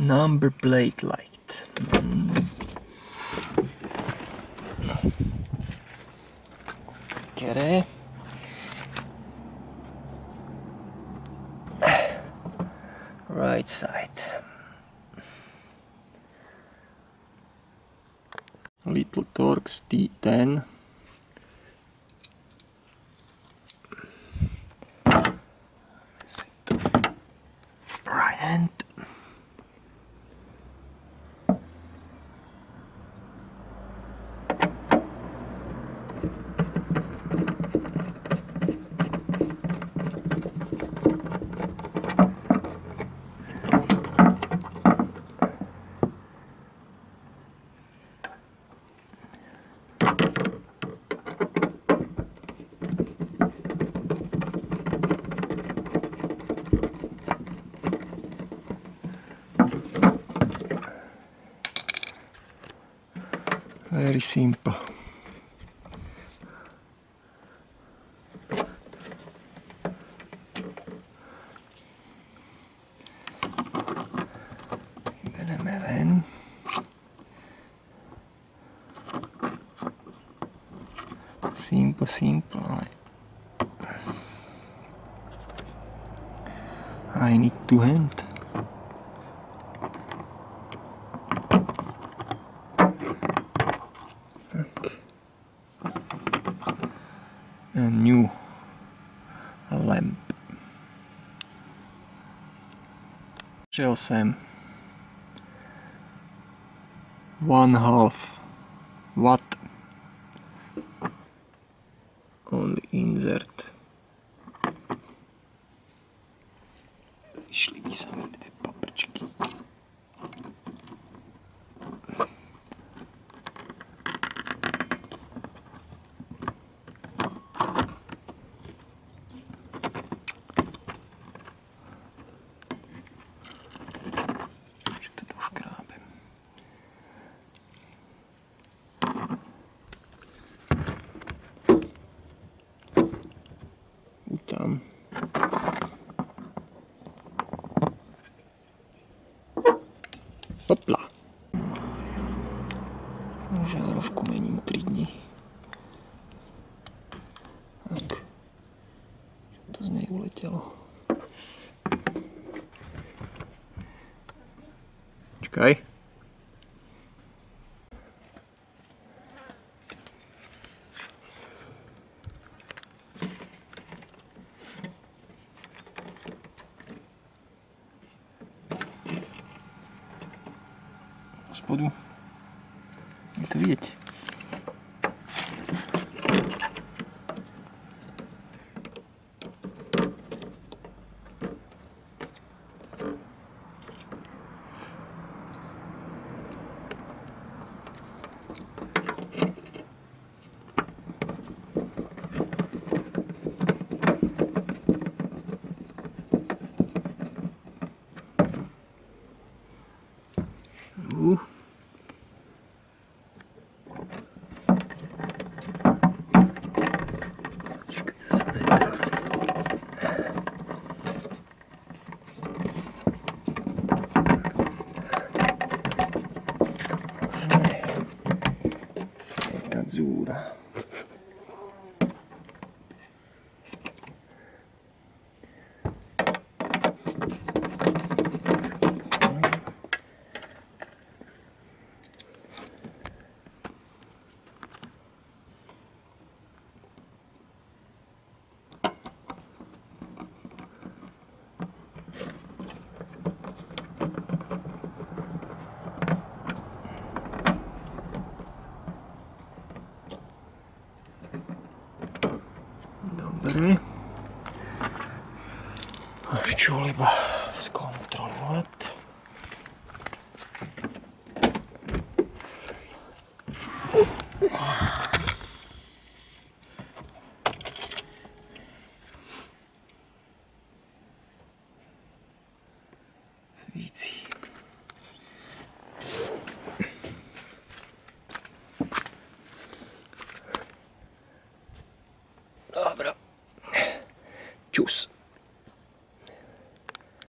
Number plate light. Okay. Right side. Little Torx T10. Right hand. Very simple. Bereme ven. Simple, ale I need two hands. A new lamp. Šel jsem 1/2 watt only insert. Zišly by sa mi dve paprčky. Tam. Hopla. Žárovku mením 3 dní. Tak. To z nej uletělo. Čekaj. Spodu je to vidieť. Azzurra. Dobre. Až čo iba skontrolovať. Svíci. Dobro. Čus.